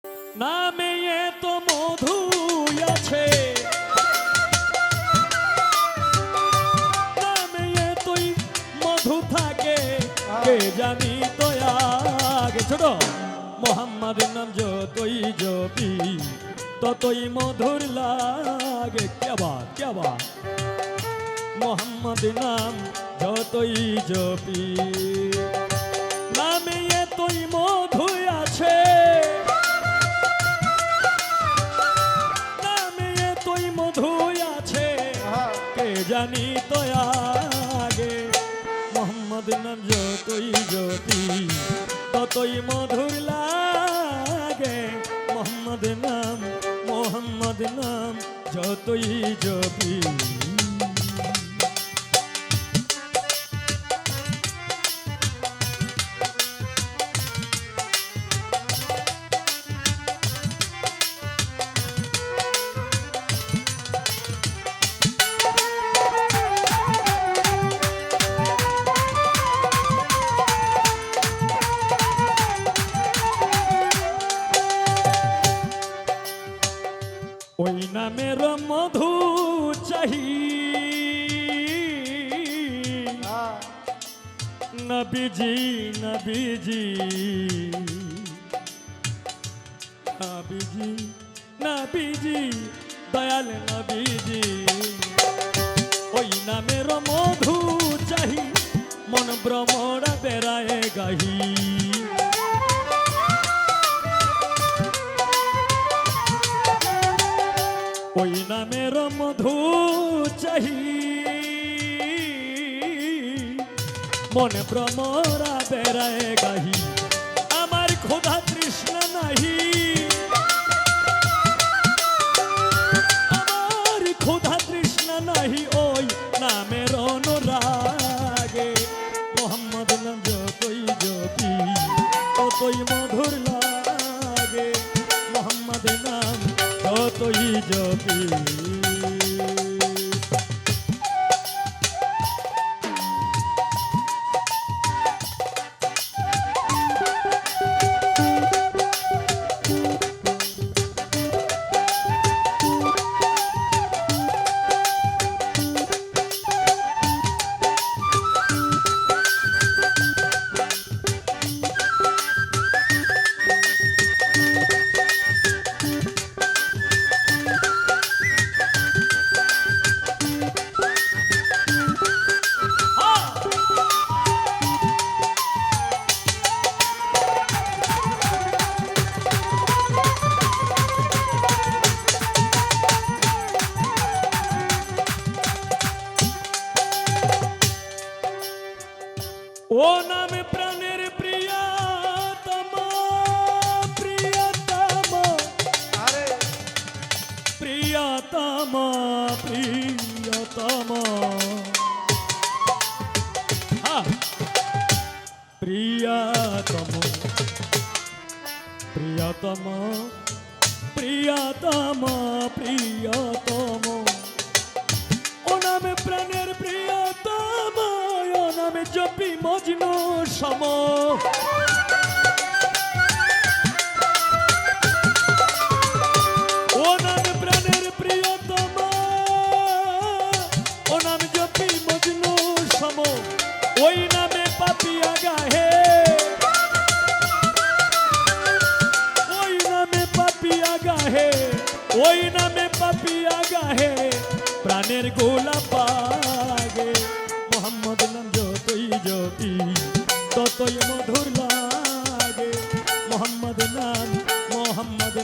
নামে এত মধু আছে, নামে এতই মধু থাকে, কে জানি তো আগে। ছোট মোহাম্মদের নাম যতই জপি ততই মধুর লাগে। কে বাত, কে বাত। মোহাম্মদ নাম যতই জপি, নামে এতই মধু আছে, নামে এতই মধু আছে, কে জানি তো আগে। মোহাম্মদ নাম যতই জপি ততই মধুর লাগে। মোহাম্মদ নাম যতই জপি। ওই নামের মধু চাহি, নবীজি নবীজি নবীজি নবীজি দয়াল নবীজি। ওই নামের মধু চাহি, মন ভ্রমরা বেড়ায় গাহি। ওই নামের মধু চাহি, মনে ভ্রমরা বেড়ায় গাহি। আমার ক্ষুধা তৃষ্ণা নাহি, আমার ক্ষুধা তৃষ্ণা নাহি, ওই নামের অনুরাগে। মোহাম্মদ নাম যতই জপি ততই মধুর লাগে। মোহাম্মদ নাম যতই জপি। ও নামে প্রাণের প্রিয়তম, প্রিয়তম, প্রিয়তম, প্রিয়তম, প্রিয়তম, প্রিয়তম, প্রিয়তম, প্রিয়তম। ও নামে প্রাণের প্রিয়তম, ও নামে জপি মজনু সম। ও নামে প্রাণের প্রিয়তম, ও নামে জপি মজনু সম। ওই নামে পাপিয়া গাহে, ওই নামে পাপিয়া গাহে, ওই নামে পাপিয়া গাহে, প্রাণের গোলা পাগে। মোহাম্মদ নাম যতই জপি ততই মধুর লাগে। মোহাম্মদ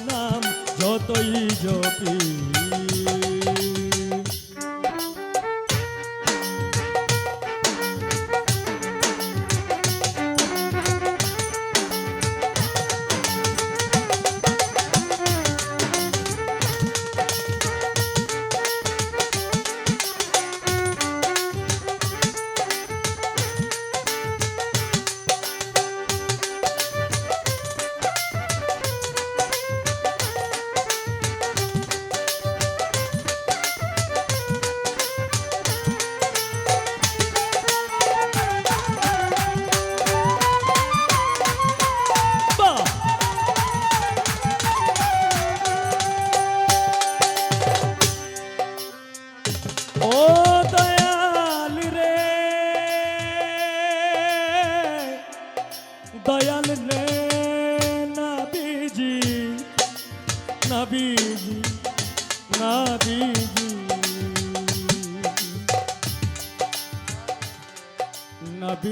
নাম যতই জপি।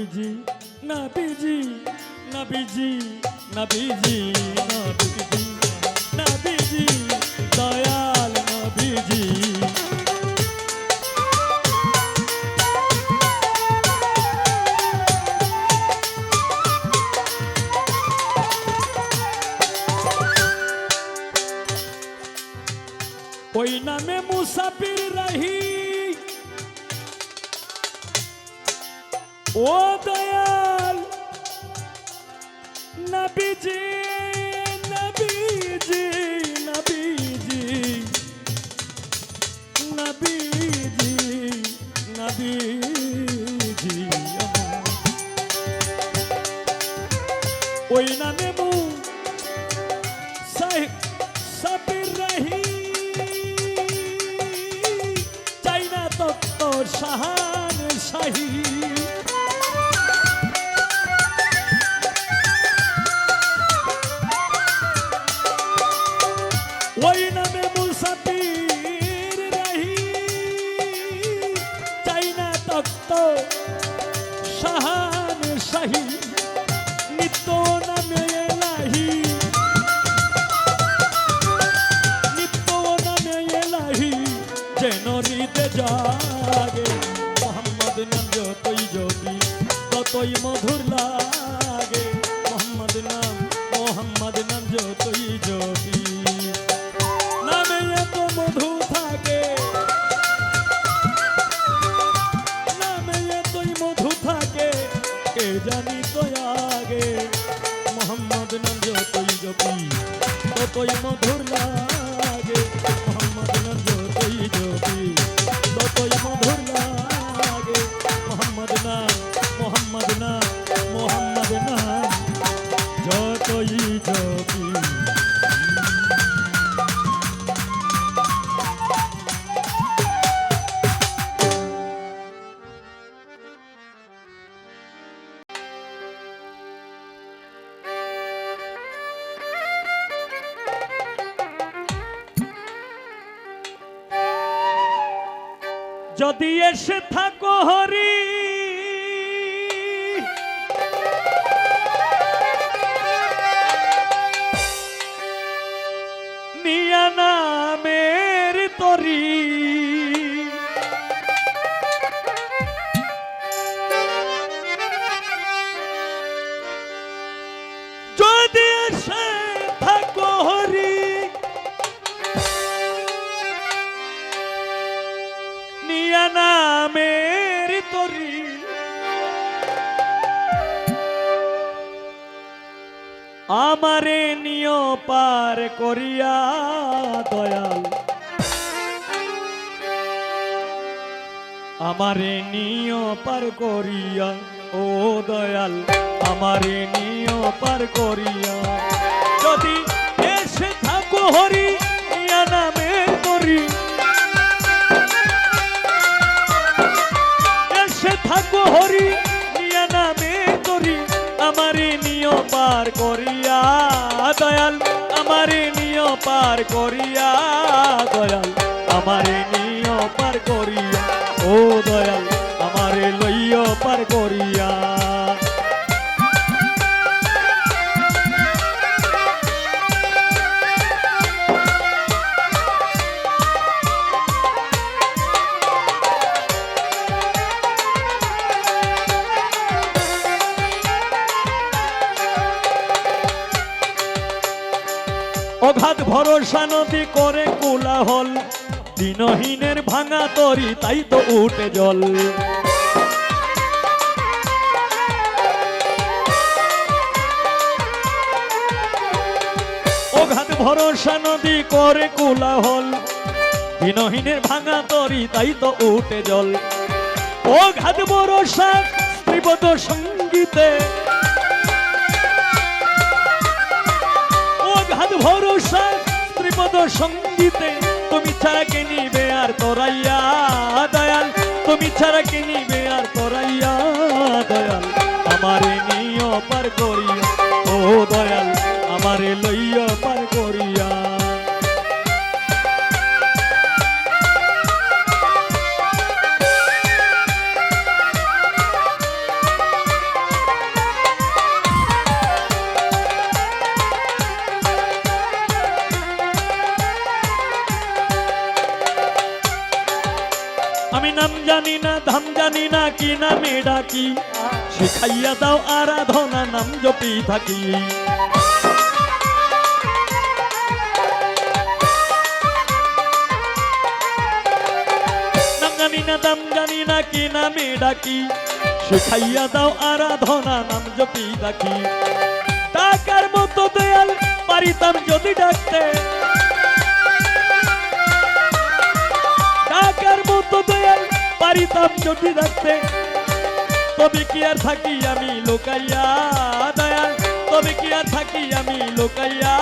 নবীজি নবীজি নবীজি নবীজি নবীজি নবীজি দয়াল নবীজি ওই নামে মুসাফির রহি ও দয়াল নবীজি নবীজি নবীজি নবীজি নবীজি ওই নামে মুসাফির রহি চাই না তোর শাহান শাহী ওই নামে মুসাফির রহি চাই না তক্ত শাহান শাহী নিত্য নামে এলাহি নিত্য নামে এলাহি যেন হৃদে জাগে মোহাম্মদ নাম যতই জপি ততই মধুর লাগে মোহাম্মদ নাম যতই জপি নামে এত মধু থাকে নামে এতই মধু থাকে কে জানি তো আগে মোহাম্মদ নাম যতই জপি ততই মধুর লাগে মোহাম্মদ নাম যতই জপি ততই মধুর লাগে মোহাম্মদ নাম যতই জপি যদি এসে থাকো হরি নিয়া নামের তরি যদি এসে থাকো হরি নিয়া নামের তরি আমারে নিয় পার করিয়া দয়াল আমারে নিয় পার করিয়া ও দয়াল আমারে নিয় পার করিয়া যদি এসে থাকো হরি নিয়া নামের তরি এসে থাকো হরি নিয়া নামের তরি আমারে নিয় পার করিয়া দয়াল আমারে নিয় পার করিয়া দয়াল আমারে নিয় পার করিয়া ও দয়াল আমারে লইয় পার করিয়া অগাধ ভরসা নদী করে কোলাহল দিনহীনের ভাঙা তরি তাই তো উঠে জল অগাধ ভরসা নদী করে কোলাহল দিনহীনের ভাঙা তরি তাই তো উঠে জল অগাধ ভরসা স্ত্রীবদ সঙ্গীতে ভরসা স্ত্রীপদ সঙ্গীতে তুমি ছাড়া কে নিবে আর তোরাইয়া দয়াল তুমি ছাড়া কে নিবে আর তোরাইয়া দয়াল আমারে নিয় পার করিয়া ও দয়াল আমারে লইয়া পার করিয়া নাম জানি না ধাম জানি না কি নামে ডাকি শিখাইয়া দাও আরাধনা নাম জপি থাকি নাম জানি না ধাম জানি না কি নামে ডাকি শিখাইয়া দাও আরাধনা নাম জপি থাকি টাকার মতো দয়াল পারিতাম যদি ডাকতে টাকার মতো দয়াল পারিতাম যদি ডাকতে তবে কি আর থাকি আমি লোকাইয়া দয়াল তবে কি আর থাকি আমি লোকাইয়া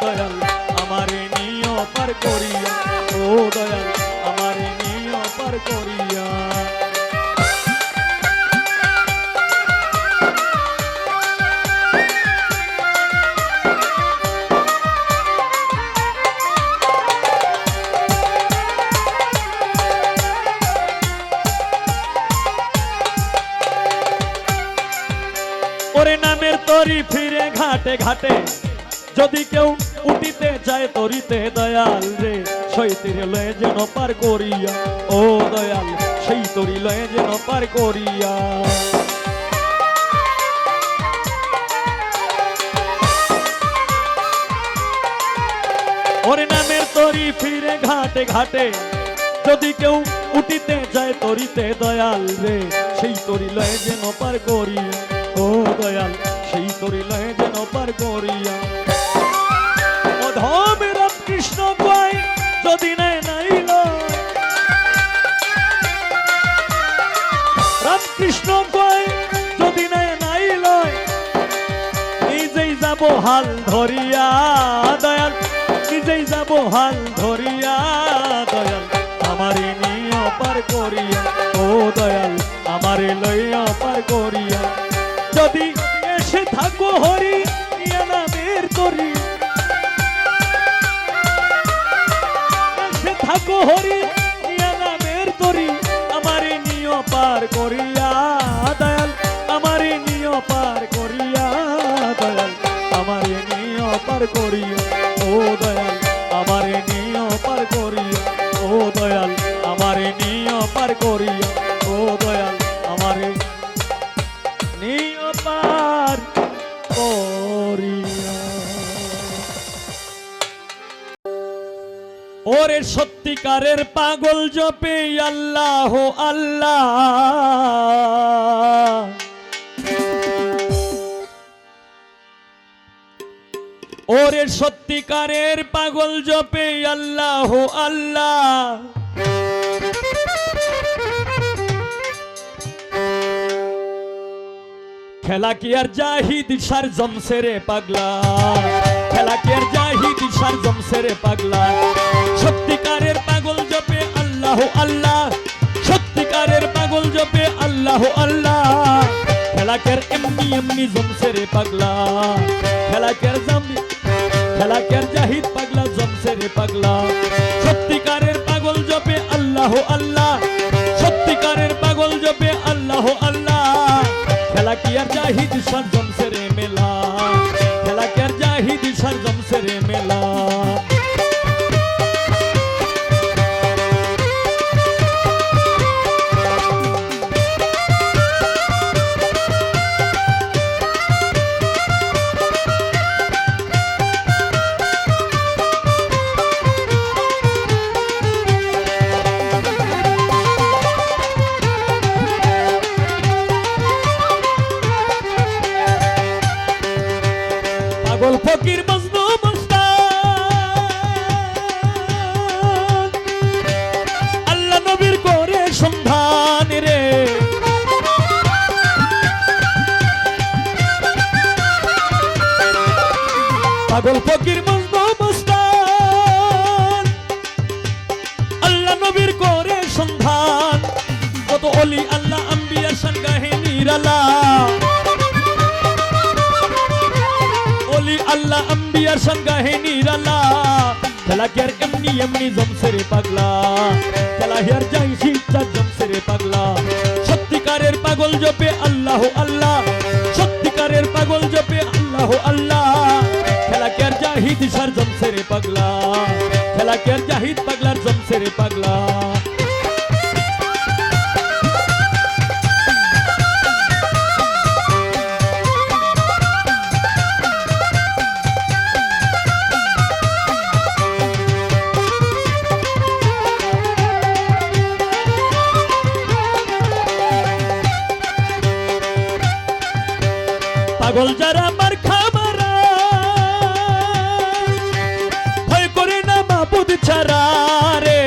দয়াল আমারে নিয় পার করিয়া ও দয়াল আমারে নিয় পার করিয়া ওরে নামের তরি ফিরে ঘাটে ঘাটে যদি কেউ উঠিতে চায় তরিতে দয়াল রে সেই তীরে লয়ে যেন পার করিয়া ও দয়াল সেই তরি লয়ে যেন পার করিয়া ওরে নামের তরি ফিরে ঘাটে ঘাটে যদি কেউ উঠিতে চায় তরিতে দয়াল রে সেই তরি লয়ে যেন পার করিয়া ও দয়াল সেই তরি লয়ে যেন পার করিয়া অধম রামকৃষ্ণ কয় যদি নেয় নাইল রামকৃষ্ণ কয় যদি নেয় নাইল নিজেই যাব হাল ধরিয়া দয়াল নিজেই যাব হাল ধরিয়া দয়াল আমারে নিয়ে পার করিয়া ও দয়াল আমারে লইয়া পার করিয়া যদি এসে থাকো হরি নিয়া নামের তরি এসে থাকো হরি নিয়া নামের তরি আমারে নিয় পার করিয়া দয়াল আমারে নিয় পার করিয়া দয়াল আমারে নিয় পার করিয়া ও দয়াল আমারে নিয় পার করিয়া ও দয়াল আমারে নিয় পার করিয়া ও দয়াল আমারে নিয় পার করিয়া ওরে সত্যিকারের পাগল জপে আল্লাহ আল্লাহ ওরে সত্যিকারের পাগল জপে আল্লাহ আল্লাহ খেলা কি আর জাহিদ সার জমছে রে পাগলা খেলা কি আর জাহিদ সার জমছে রে পাগলা সত্যিকারের পাগল জপে আল্লাহ আল্লাহ সত্যিকারের পাগল জপে আল্লাহ আল্লাহ খেলা কি আর এমনি এমনি জমছে রে পাগলা খেলা কি আর জাহিদ পাগলা জমছে রে পাগলা সত্যিকারের পাগল জপে আল্লাহ আল্লাহ সত্যিকারের পাগল জপে আল্লাহ আল্লাহ খেলা কি আর জাহিদ সার জমছে রে মেলা খেলা কি আর জাহিদ সার জমছে রে মেলা পাগল ফকির মজনু মস্তান আল্লাহ নবীর করে সন্ধান রে পাগল ফকির মজনু মস্তান আল্লাহ নবীর করে সন্ধান কত ওলি আল্লাহ আম্বিয়ার শান গাহে নিরালা আল্লাহ আম্বিয়ার সঙ্গে নিরালা খেলা কি আর এমনি এমনি জমছে রে পাগলা খেলা হিয়ার যাই শিক্ষা জমছে রে পাগলা সত্যিকারের পাগল জপে আল্লাহ আল্লাহ সত্যিকারের পাগল জপে আল্লাহ আল্লাহ খেলা কি আর জাহিদ সার জমছে রে পাগলা খেলা কি আর জাহিদ পাগলার জমছে রে পাগলা পাগল যারা মার খামারা ভয় করে না মাবুদ ছাড়া রে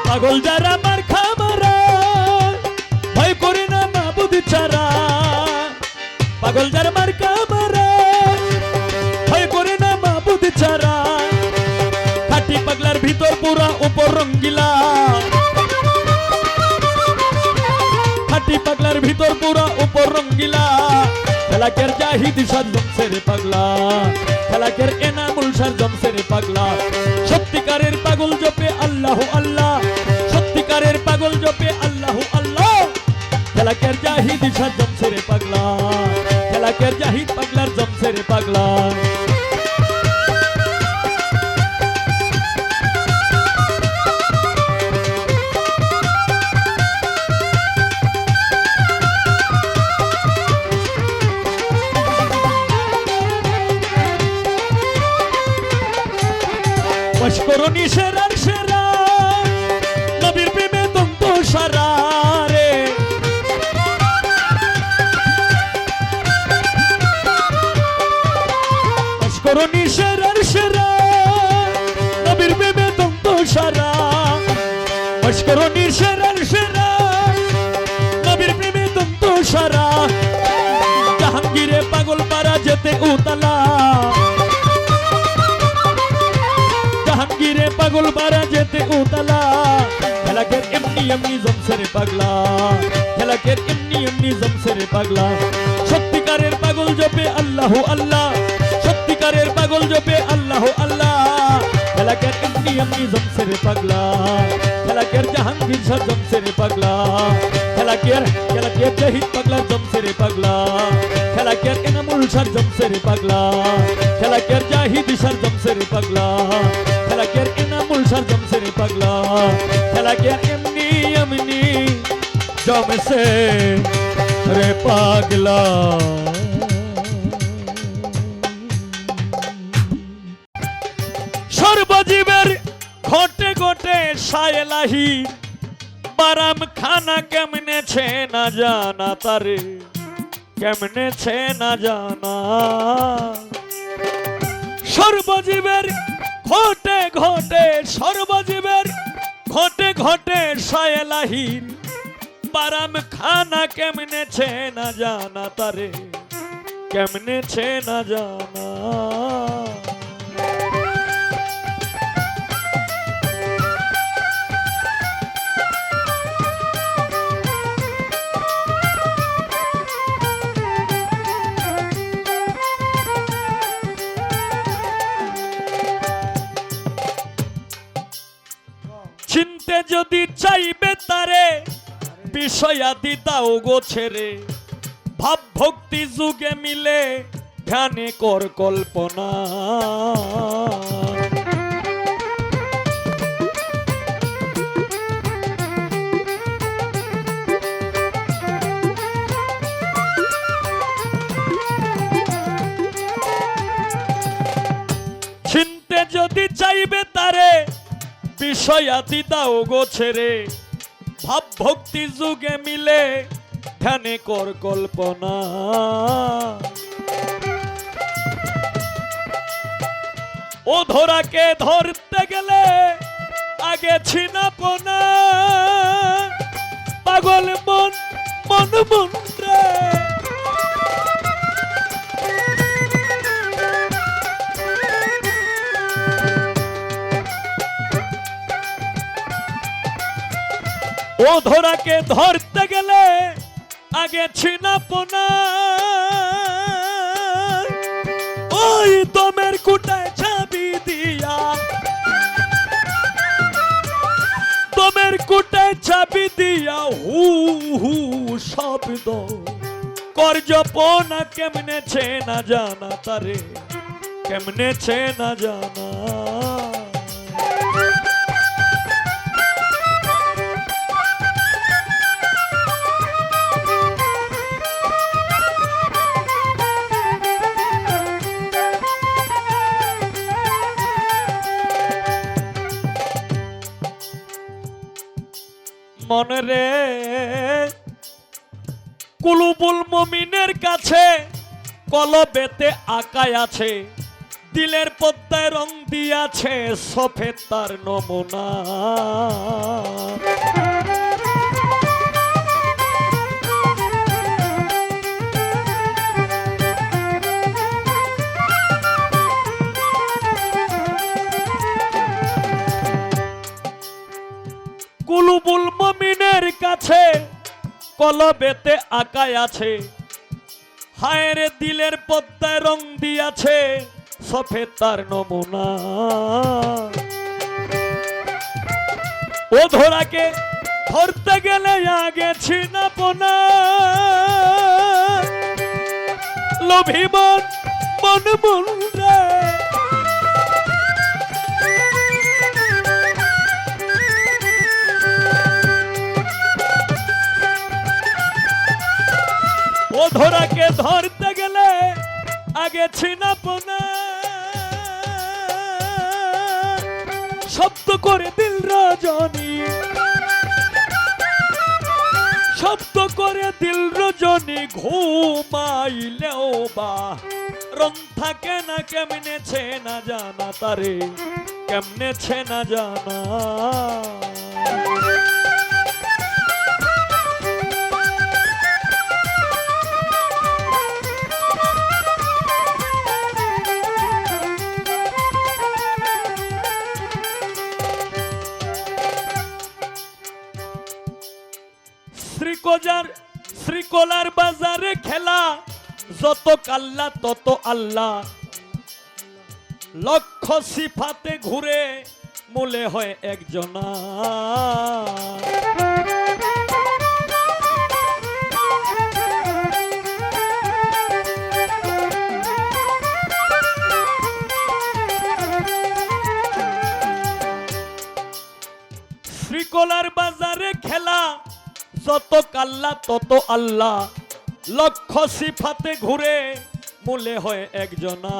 পাগল যারা মার খামারা ভয় করে না মাবুদ ছাড়া পাগল যারা মার খামারা ভয় করে না মাবুদ ছাড়া খাটি পাগলার ভিতর পুরা উপর রঙ্গিলা খাটি পাগলার ভিতর পুরা উপর রঙ্গিলা খেলাকের জাহিদ সার জমছে রে পাগলা খেলাকের এনামুল সার জমছে রে পাগলা সত্যিকারের পাগল জপে আল্লাহ আল্লাহ সত্যিকারের পাগল জপে আল্লাহ আল্লাহ খেলাকের জাহিদ সার জমছে রে পাগলা খেলাকের জাহিদ পাগলার জমছে রে পাগলা করনি সেরার সেরা নবীর প্রেমে দন্ত সারা রে করনি সেরার সেরা নবীর প্রেমে দন্ত সারা করনি সেরার সেরা নবীর প্রেমে দন্ত সারা জাহাঙ্গীরে পাগল পারা যেতে উতলা জাহাঙ্গীরে পাগল পারা যেতে উতলা খেলাকের এমনি এমনি জমছে রে পাগলা খেলাকের এমনি এমনি জমছে রে পাগলা সত্যিকারের পাগল জপে আল্লাহ আল্লাহ সত্যিকারের পাগল জপে আল্লাহ আল্লাহ খেলাকের এমনি এমনি জমছে রে পাগলা খেলাকের জাহাঙ্গীর সার জমছে রে পাগলা খেলাকের জাহিদ পাগলার জমছে রে পাগলা খেলাকের এনামুল সার জমছে রে পাগলা খেলাকের জাহিদ সার জমছে রে পাগলা খেলাকের এনামুল সার জমছে রে পাগলা খেলাকের এমনি এমনি জমছে রে পাগলা সর্বজীবের ঘটে ঘটে সায়লাহি বারাম খানা কেমনেছে না জানা তারে কেমনেছে না জানা সর্বজীবের ঘটে ঘটে সর্বজীবের ঘটে ঘটে সায়লাহির বারাম খানা কেমনেছে না জানা তারে কেমনেছে না জানা চিনতে যদি চাইবে তারে বিষয়াদি দাও গো ছেড়ে ভাব ভক্তি যুগে মিলে ধ্যানে কর কল্পনা চিনতে যদি চাইবে তারে বিষয়াদি দাও গো ছেড়ে ভাব ভক্তি যুগে মিলে ধ্যানে কর কল্পনা ও ধরাকে ধরতে গেলে আগে ছিনাপনা পাগল মন মন মন রে ও ধরাকে ধরতে গেলে আগে ছিনাপনা ওই দমের কুটায় চাবি দিয়া দমের কুটায় চাবি দিয়া হু হু শব্দ কর জপনা কেমনেছে না জানা তারে কেমনেছে না জানা মন রে কুলুবুল মুমিনের কাছে কলবেতে আঁকায় আছে, দিলের পদ্মায় রং দিয়াছে সফেদ তার নমুনা। কুলুবুল মুমিনের কাছে কলবেতে আঁকায় আছে, হায় রে দিলের পদ্মায় রং দিয়াছে সফেদ তার নমুনা। ও ধরাকে ধরতে গেলে আগেছি না পোনা, লোভী মন মন মন রে ও ধরাকে ধরতে গেলে আগে ছিনা পোনা, শব্দ করে দিল রজনী, শব্দ করে দিল রজনী, ঘুমাইলেও বা রং থাকে না, কেমনেছে না জানা তারে, কেমনেছে না জানা। শ্রীকোলার বাজারে খেলা, যত কাল্লা তত আল্লাহ, লক্ষ সিফাতে ঘুরে মূলে হয় একজনা। শ্রীকোলার বাজারে খেলা, যত কাল্লা তত আল্লাহ, লক্ষ সিফাতে ঘুরে মূলে হয় একজনা।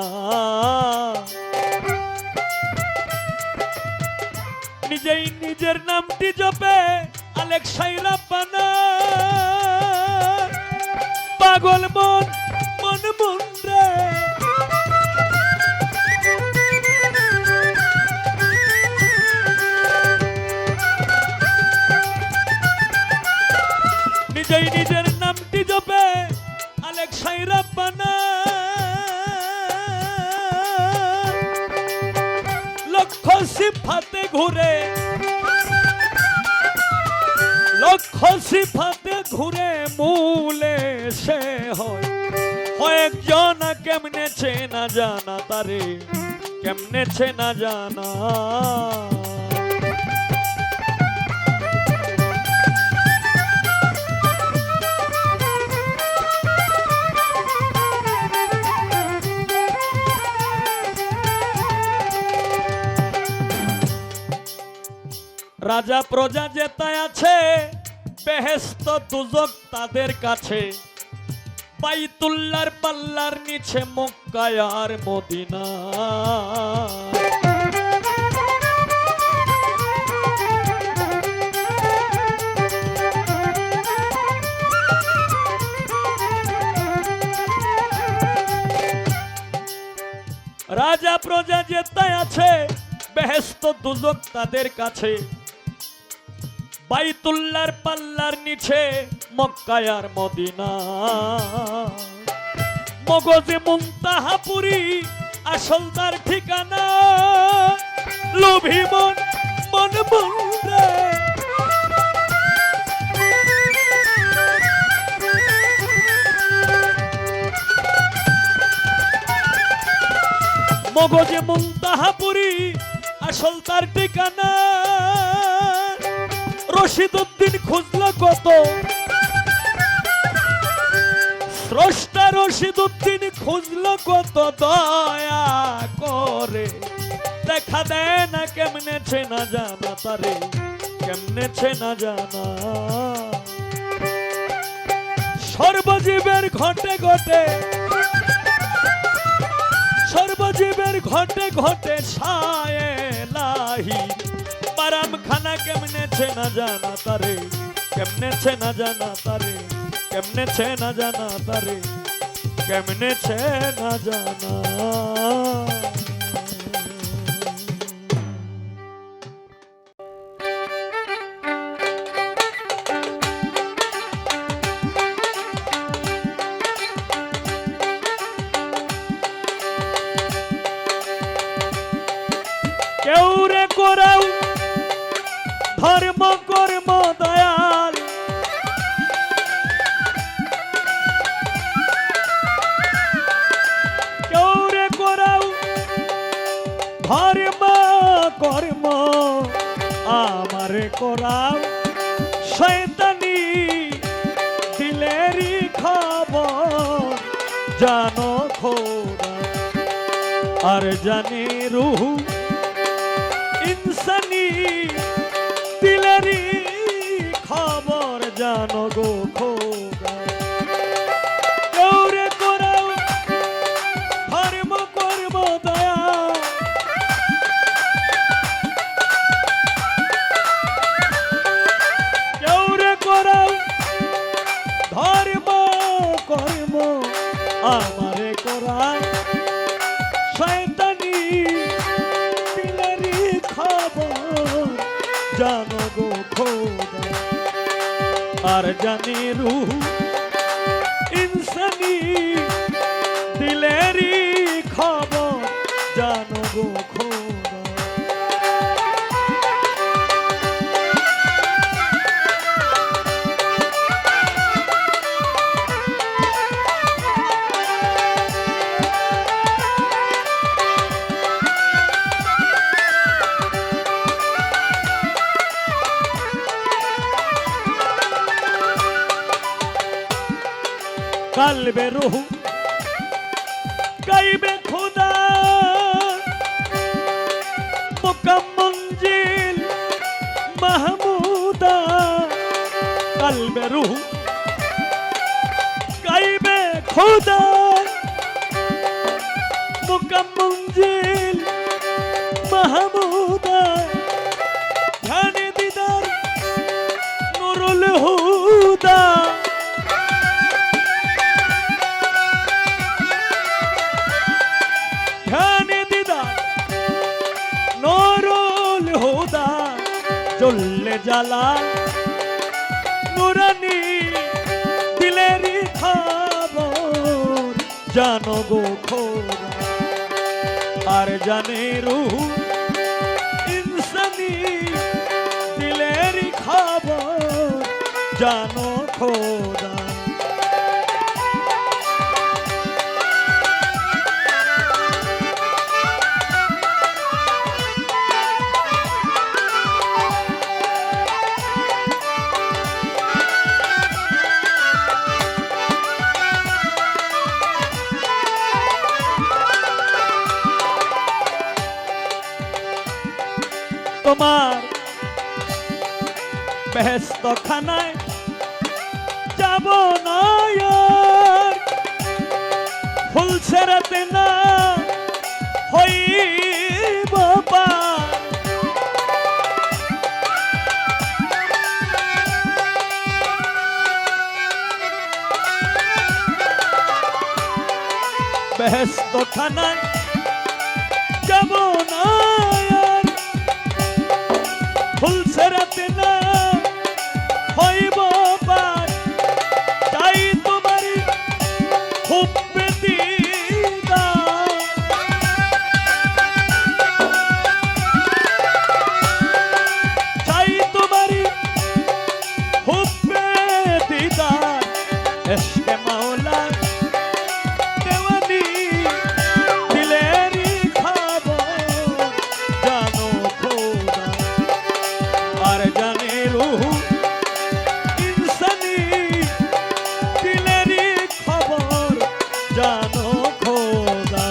নিজেই নিজের নামটি জপে আলেক্সাই রাব্বানা, পাগল মন মন মন রে নিজেই নিজের নামটি জপে আলেক্সাই রাব্বানা, লক্ষ সিফাতে ঘুরে, লক্ষ সিফাতে ঘুরে মূলে সে হয় একজন। কেমনেছে না জানা তারে, কেমনেছে না জানা। রাজা প্রজা যেতায় আছে, বেহেশত দুজক তাদের কাছে, বাইতুল্লাহর পাল্লার নিচে মক্কা আর মদিনা। রাজা প্রজা যেতায় আছে, বেহেশত দুজক তাদের কাছে, বাইতুল্লাহর পাল্লার নিচে মক্কা আর মদিনা। মগজে মুনতাহাপুরি আসল তার ঠিকানা, লোভী মন মন মন রে মগজে মুনতাহাপুরি আসল তার ঠিকানা। রশিদউদ্দিন খুঁজল কত, স্রষ্টা রশিদউদ্দিন খুঁজল কত, দয়া করে দেখা দেয় না, কেমনেছে না জানা তারে, কেমনেছে না জানা। সর্বজীবের ঘটে ঘটে, সর্বজীবের ঘটে ঘটে সায়ে লাহি, পারাম খানা কেমনেছে না জানা তারে, কেমনে ছে না জানা তারে, কেমনে ছে না জানা তারে, কেমনে ছে না জানা। কেউ রে করাও ধর্ম কর্ম দয়াল, কেউ রে করাও ধর্ম কর্ম, আমারে করাও শয়তানি দিলেরই খবর জানো খোদা। আর জানি রুহ ইনসানি দিলেরই খবর জানো গো খোদা। কেউ রে করাও ধর্ম কর্ম দয়া, কেউ রে করাও ধর্ম কর্ম, আমারে করাও শয়তানি দিলেরই খবর জানো গো খোদা। আর জানি রুহ ইনসানি দিলেরই খবর জানো গো খোদা। কালবে রুহ গাইবে খোদা, মুকাম মঞ্জিল মাহমুদা। কালবে রুহ গাইবে খোদা, মুকাম মঞ্জিল মাহমুদা। ধ্যানে দিদার নুরুল হুদা, জ্বললে জ্বালা নুরানি দিলেরই খবর জানো গো খোদা। আর জানে রুহ ইনসানি দিলেরই খবর জানো খোদা। তোমার বেহেশত খানায় যাব না আর, ফুল ছেড়াতে না হইব পার। বেহেশত খানায় যাব না আর, ফুল ছেড়াতে না হইব পার। তাই তোমারই হুব্বে দিদার, চাই তোমারই হুব্বে দিদার। ইশকে মাওলা দেওয়ানি দিলেরই খবর জানো খোদা। আর জানে রুহ ইনসানি দিলেরই খবর জানো খোদা।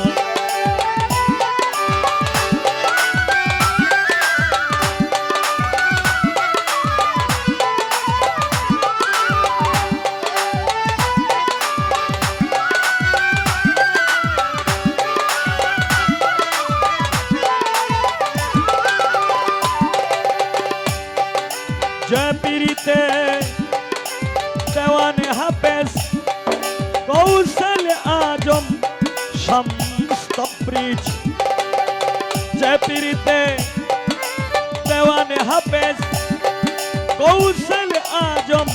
আজম শামস্তাব্রিজ যে পীরিতে দেওয়ানে হাফেজ কৌশল আজম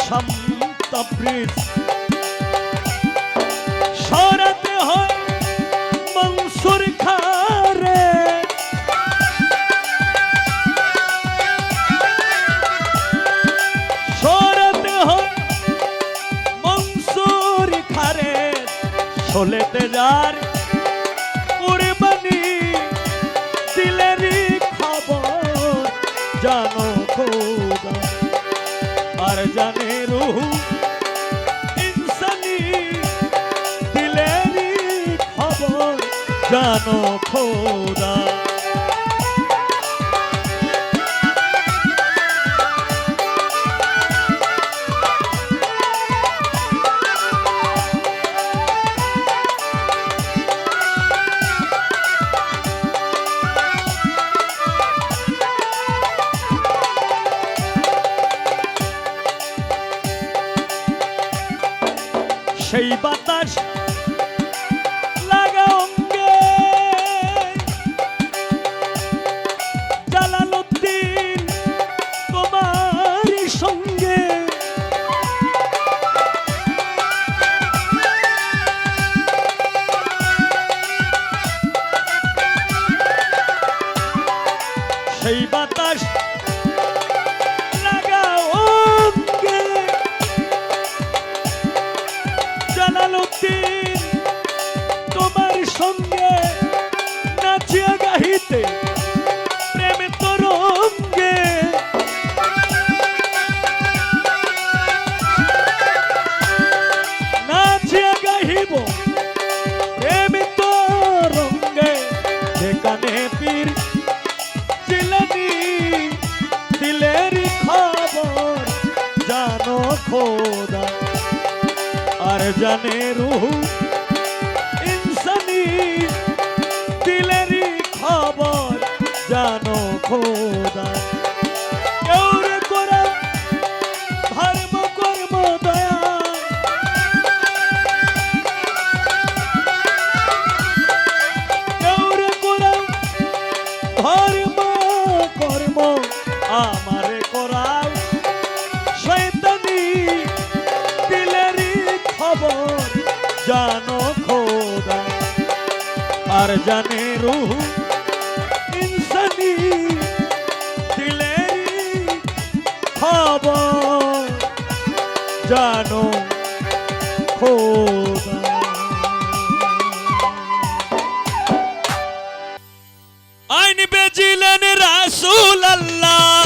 শামস্তাব্রিজ সরাতে হয় মনসুর খারে সরাতে হয় মনসুর খারে চলেতে যার কুরবানি দিলেরই খবর জানো খোদা আর জানে রুহ ইনসানি দিলেরই খবর জানো খোদা সেই বাতাস লাগা অঙ্গে জালালউদ্দিন তোমার সঙ্গে সেই বাতাস লাগা অঙ্গে জালালউদ্দিন তোমার সঙ্গে নাচিয়া গাহিতে প্রেম তরঙ্গে নাচিয়া গাহিব প্রেম তরঙ্গে যেখানে পীর জিলানি দিলেরই খবর জানো খোদা আর জানে রুহ ইনসানি দিলেরই খবর জানো খোদা কেউরে করা ধর্ম কর্ম দয়া কেউরে করা ধর্ম কর্ম আমারে করাও শয়তানি দিলেরই খবর জানো খোদা আর জানে রুহ ইনসানি দিলেরই খবর জানো খোদা আইন বেজিলেন রাসূল আল্লাহ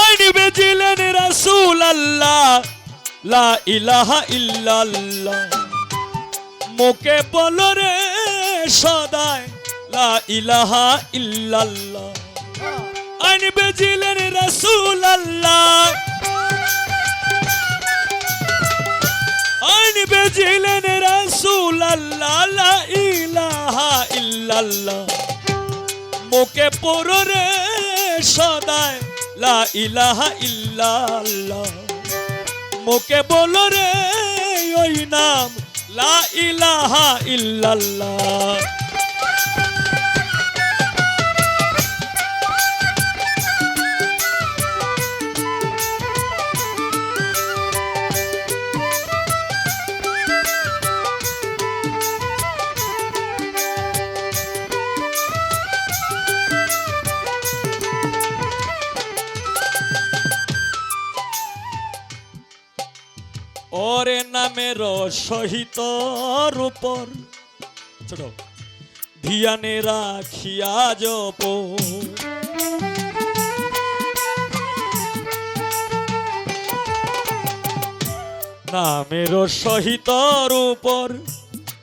আইন বেজিলেন রাসূল আল্লাহ লা ইলাহা ইল্লাল্লাহ মুখে বলো রে সদায় লা ইলাহা ইল্লাল্লাহ আইন বেজিলেন রাসূল আল্লাহ আইন বেজিলেন রাসূল আল্লাহ লা ইলাহা ইল্লাল্লাহ মুখে পড়ো রে সদায় লা ইলাহা ইল্লাল্লাহ মুখে বলো রে ওই নাম লা ইলাহা ইল্লাল্লাহ ওরে নামের সহিত রূপর ছোট ধিয়ানে রাখিয়া জপ নামের সহিত রূপর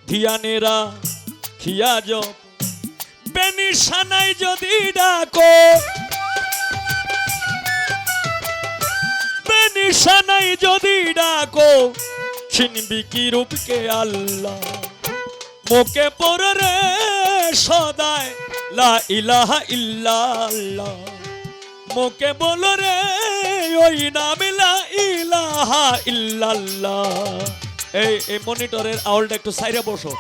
ধিয়ানে রাখিয়া জপ বেনিশানাই যদি ডাকো নিশানাই যদি ডাকো চিনবি কি রূপকে আল্লাহ মুখে পড়ে রে সদায় লা ইলাহা ইল্লাল্লাহ মুখে বলো রে ওই নাম লা ইলাহা ইল্লাল্লাহ। এই মনিটরের আওয়াজটা একটু সাইরে বসো।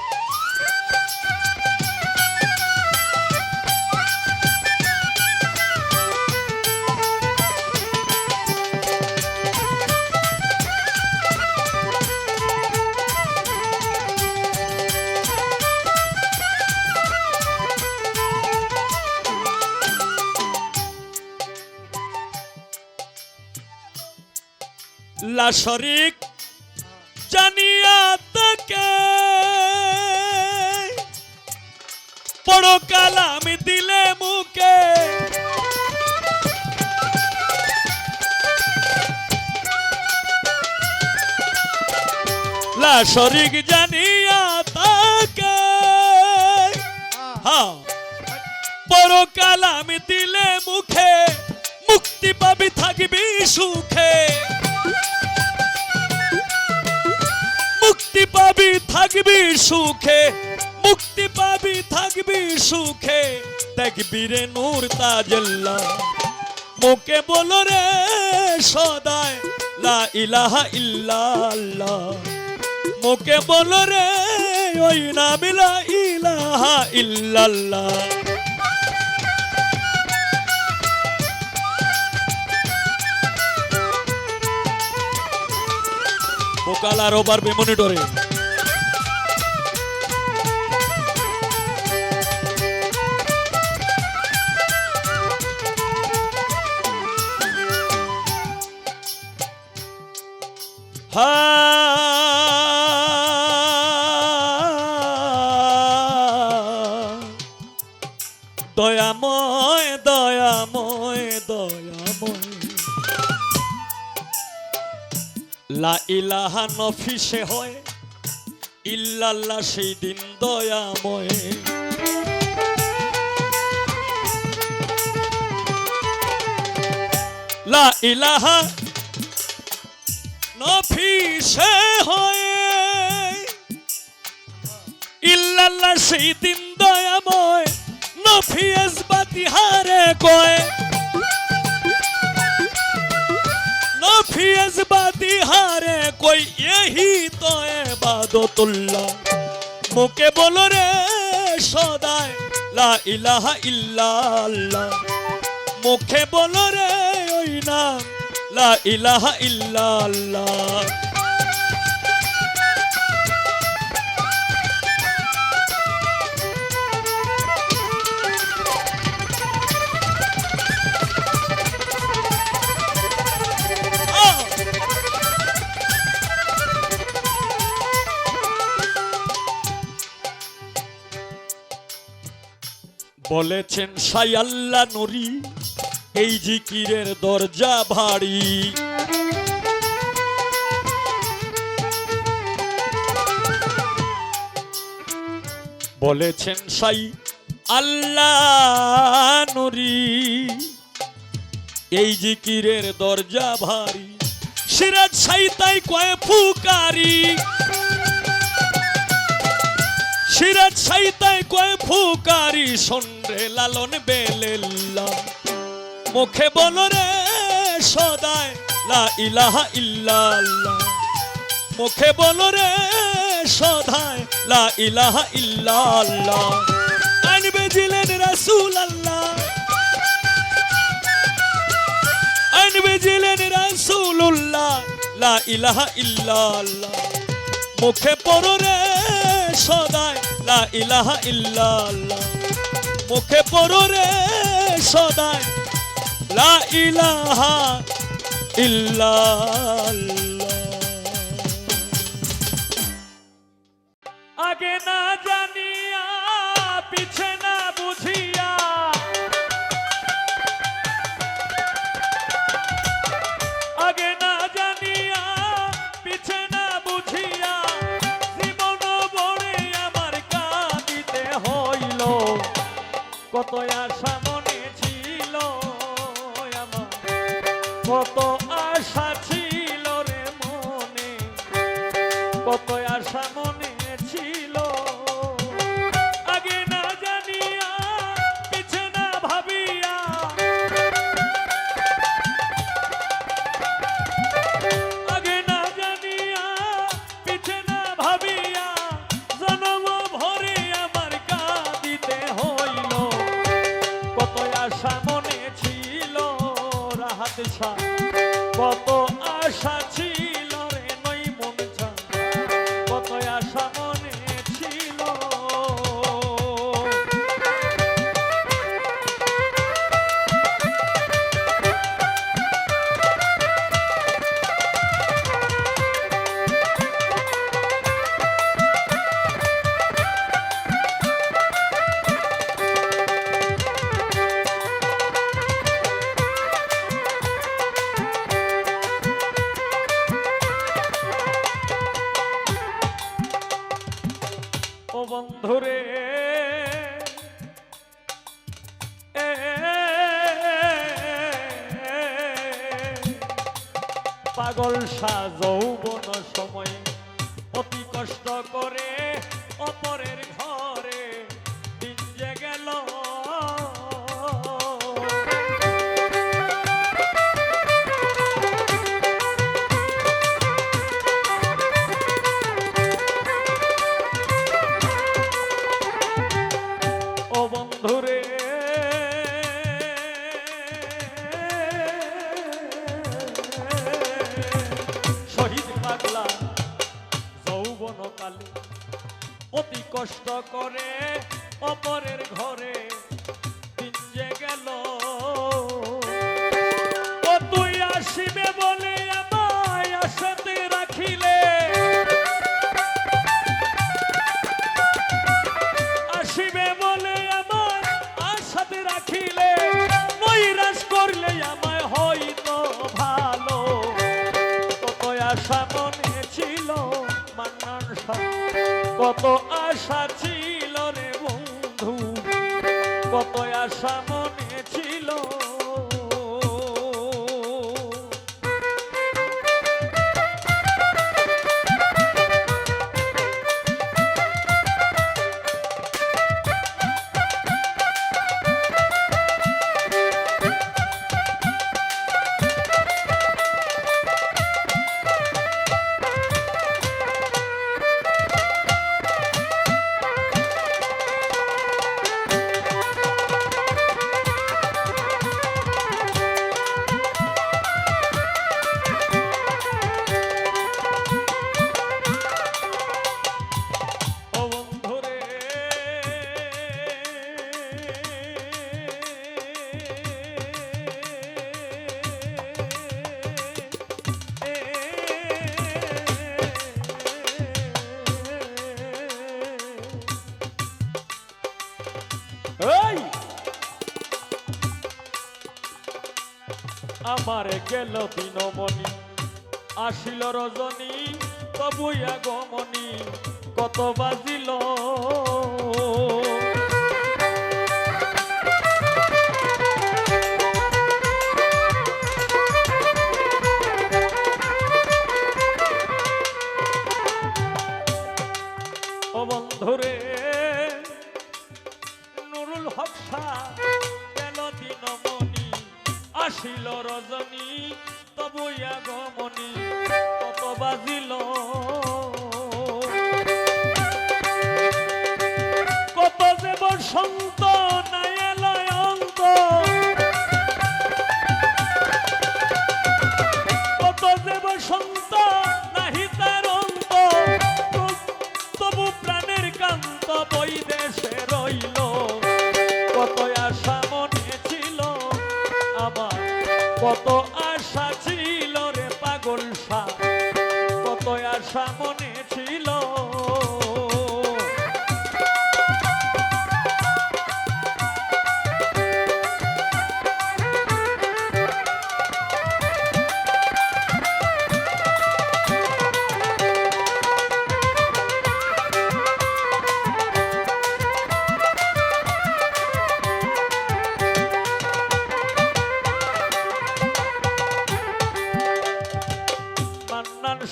লা শরীক জানিয়া তাকে পড়ো কালাম দিলে মুখে, লা শরীক জানিয়া তাকে হ্যাঁ পড়ো কালাম দিলে মুখে, মুক্তি পাবি থাকবি সুখে, মুক্তি পাবি থাকবি সুখে, মুক্তি পাবি থাকবি সুখে, দেখবি রে নূর তাজাল্লাহ। মুখে বলো রে সদায় লা ইলাহা ইল্লাল্লাহ, মুখে বলো রে ওই নাম লা ইলাহা ইল্লাল্লাহ। ভোকাল আরো বাড়বে মনিটরে। দয়াময় দয়াময় দয়াময়, লা ইলাহা নফিসে হয় ইল্লাল্লাহ সেই দিন দয়াময়। লা ইলাহা নফিসে হয় ইল্লাল্লাহ সেই দিন দয়াময়, নফিস বাতিহারে কয়, নফিস বাতিহারে কই यही तो ইবাদতুল্লাহ। মুখে বলো রে সদায় লা ইলাহা ইল্লাল্লাহ, মুখে বলো রে ওই নাম লা ইলাহা ইল্লাল্লাহ। বলেছেন শাই আল্লাহ নূরি এই জিকিরের দরজা ভারী, বলেছেন শাই আল্লাহ নূরি এই জিকিরের দরজা ভারী, সিরাজ শাই তাই কয় ফুকারি, সিরাজ সাইতায় কয় ফুকারি, সন্রে লালন বেলেল্লাহ। মুখে বলো রে সদায় লা ইলাহা ইল্লাল্লাহ, মুখে বলো রে সদায় লা ইলাহা ইল্লাল্লাহ। আনবে জিলেন রাসূল আল্লাহ, আনবে জিলেন রাসূলুল্লাহ লা ইলাহা ইল্লাল্লাহ। মুখে পড়ো রে সদায় লা ইলাহা ইল্লাল্লাহ, মুখে পড়ো রে সদায় লা ইলাহা ইল্লাল্লাহ। আগে না জানিয়া পিছে না বুঝিয়া, আগে না জানিয়া পিছে না বুঝিয়া, কত আশা মনে ছিল আমার, কত আশা ছিল রে মনে, কত আশা মনে ছিল। আগে না জানিয়া পিছে না ভাবিয়া, আশা ছিল রে নই মন চান, কত আশা মনে ছিল। ও বন্ধুরে পাগল যৌবন সময়ে অতি কষ্ট করে অপরের ঘরে দিন যে গেল। ও বন্ধুরে শহীদ পাগলা যৌবন কালে অতি কষ্ট করে অপরের ঘরে দিন যে গেল। ও তুই আসিবে বলে আমায় আশাতে রাখিলে, আসিবে বলে আমায় আশাতে রাখিলে, নৈরাশ করলে আমায় হয়তো ভালো। কত আশা মনে ছিল মান্নান শাহ, কত আশা ছিল রে বন্ধু, কত আশা মনে ছিল। আমার গেল দিনমণি আসিল রজনী, তবু আগমনী কত বাজিল। ও বন্ধুরে নুরুল হক শাহ গেল দিনমণি আসিল রজনী, তবু আগমনী কত বাজিল। কত যে বসন্ত নাই এলয় অন্ত, কত যে বসন্ত নাহি তার অন্ত, তবু প্রাণের কান্ত বই দেশে রইল। কত আশা মনে ছিল আমার, কত আশা ছিল রে পাগল শাহ, কত আশা মনে ছিল।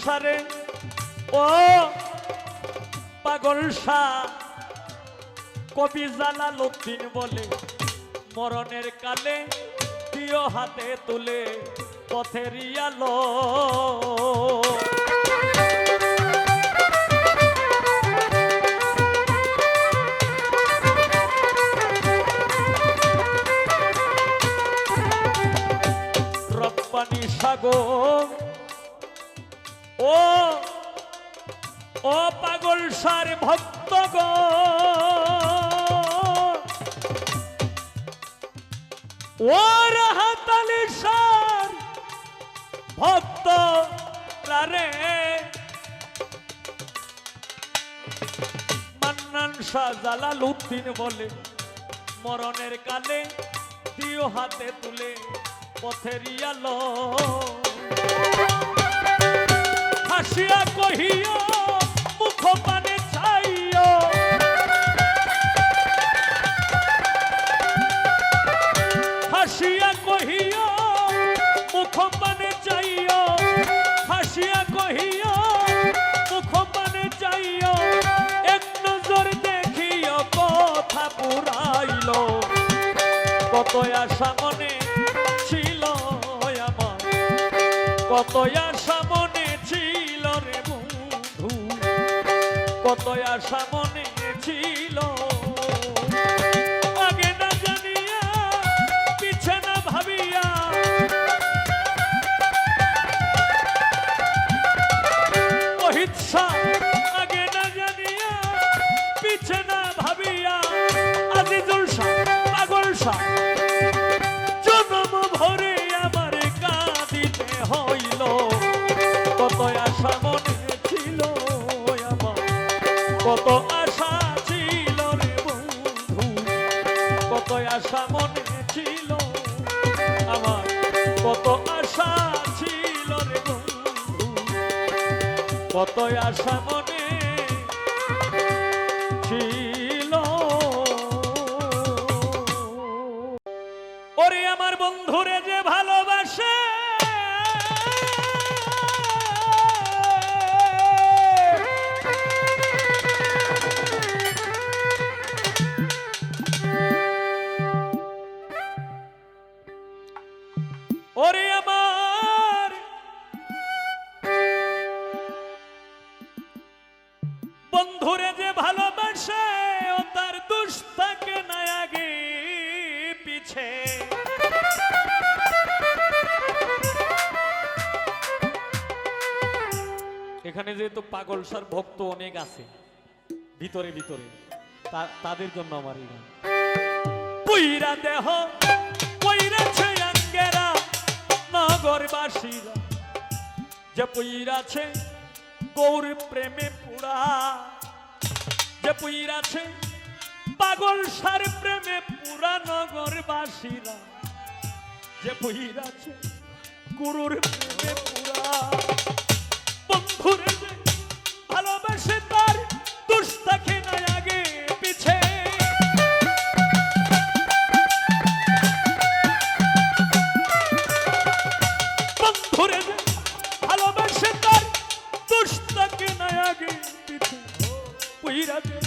সারে ও পাগল শাহ কবি জালালউদ্দিন বলে, মরণের কালে প্রিয় হাতে তুলে পথের আলো। রব্বানি সাগর ও ও পাগল সার ভক্তগণ, ও রাহাতালি সার ভক্ত রে, মান্নান শাহ জালালউদ্দিন বলে মরণের কালে দিও হাতে তুলে পথের আলো, হাসিয়া কহিও মুখ পানে চাইও, হাসিয়া কহিও মুখ পানে চাইও, হাসিয়া কহিও মুখ পানে চাইও, এক নজর দেখিও কথা পুরাইল, কত আশা মনে ছিল আমার, কত আশা মনে ছিল রে বন্ধু, কত আশা মনে ছিল, আগে না জানিয়া পিছে না ভাবিয়া, অহিংসা আগে না জানিয়া পিছে না ভাবিয়া, আজিজুল শাহ পাগল শাহ জন্ম ভরে আমার কাঁদিতে হইল, কত আশা মনে ছিল আমার, কত আশা ছিল রে বন্ধু, কত আশা মনে ছিল আমার, কত আশা ছিল রে বন্ধু, কত আশা মনে ছিল। ওরে আমার বন্ধুরে যে ভালোবাসে, ওরে আমার বন্ধুরে যে ভালোবাসে, ও তার দুষ থাকে না আগে পিছে, এখানে যেহেতু পাগল সার ভক্ত অনেক আছে ভিতরে ভিতরে, তাদের জন্য আমার এই গান। পুইরা দেহ পুইরাছে আঙ্গেরা নগরবাসীরা, যে পুইরাছে গৌর প্রেমে পুরা, যে পুইরাছে পাগল সার প্রেমে পুরা নগরবাসীরা, যে পুইরাছে গুরুর প্রেমে পুরা, বন্ধুরে যে ভালোবাসে তার দোষ থাকে না আগে পিছে, বন্ধুরে যে ভালোবাসে তার দোষ থাকে না আগে পিছে, পুইরাছে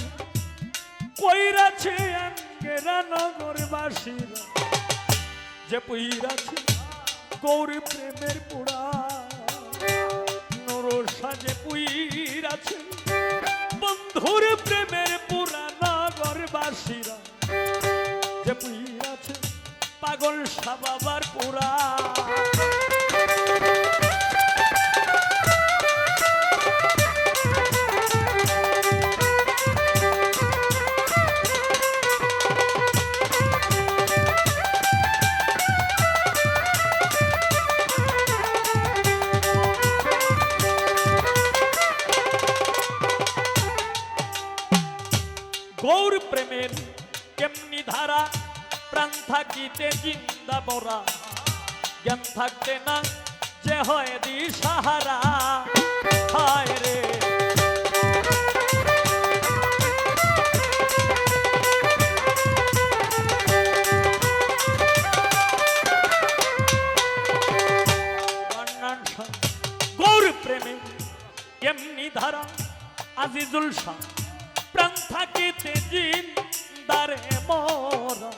কইরাছে আঙ্গেরা নগরবাসীরা, যে পুইরাছে গৌর প্রেমের পুরা, সাজে পুইরাছে বন্ধুর প্রেমের পুরা নগরবাসীরা, যে পুইরাছে পাগল শাহ বাবার পুরা। গৌর প্রেমের কেমনি ধারা, প্রাণ থাকিতে জিন্দা বরা, জ্ঞান থাকতে না যে হয় দিশাহারা, হায় রে গৌর প্রেমে কেমনি ধারা, আজিজুল শাহ প্রাণ থাকিতে জিন্দারে মরা,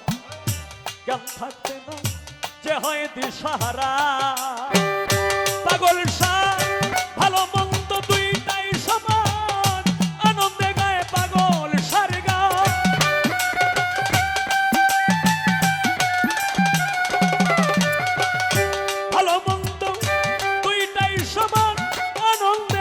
জ্ঞান থাকতে না যে হয় দিশাহারা, পাগল শাহ ভালো মন্দ দুইটাই সমান, আনন্দে গায়ে পাগল সার গান, ভালো মন্দ দুইটাই সমান, আনন্দ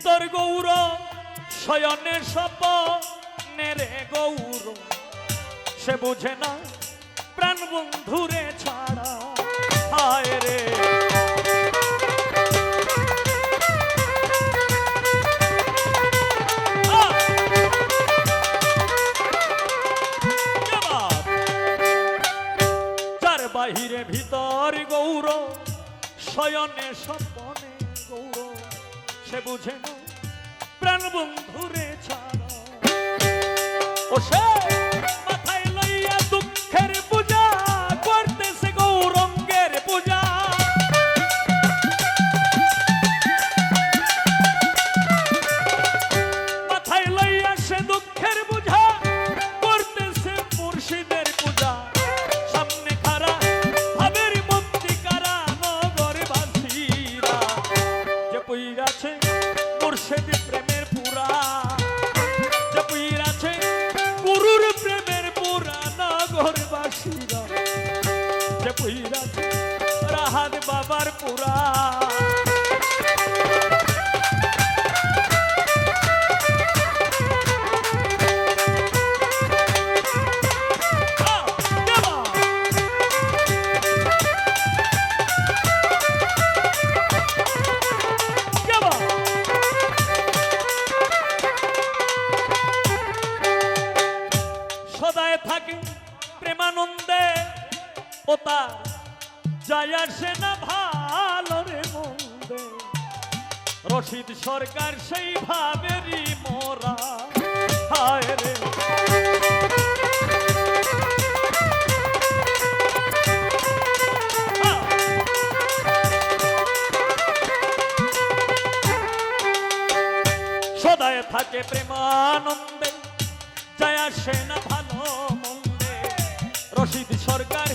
ভিতর গৌর শয়নে স্বপনে রে গৌর সে বুঝে না প্রাণ বন্ধুরে ছাড়া হায় রে যার বাহিরে ভিতর গৌর শয়নে স্বপনে গৌর সে বুঝে না প্রাণ বন্ধুরে ছাড়া ও সে মাথায় লইয়া দুঃখের পূজা করতেছে গৌরঙ্গের পূজা মাথায় লইয়া সে দুঃখের পূজা করতেছে মুর্শিদের পূজা সামনে খারা ভাবের মন্ত্রী কারা নগরবাসীরা যে পইরাছে মুর্শিদ প্রেমের পুরা যে পইরাছে গুরুর প্রেমের পুরা নগরবাসীরা যে পইরাছে রাহাত বাবার পুরা সদায় থাকে প্রেমানন্দে ও তার যায় আসে না ভালো রে মন্দে রশিদ সরকার সেই ভাবেরই মোরা হায় রে সদায় থাকে প্রেমানন্দে যায় আসে না ভালো মন্দে রশিদ সরকার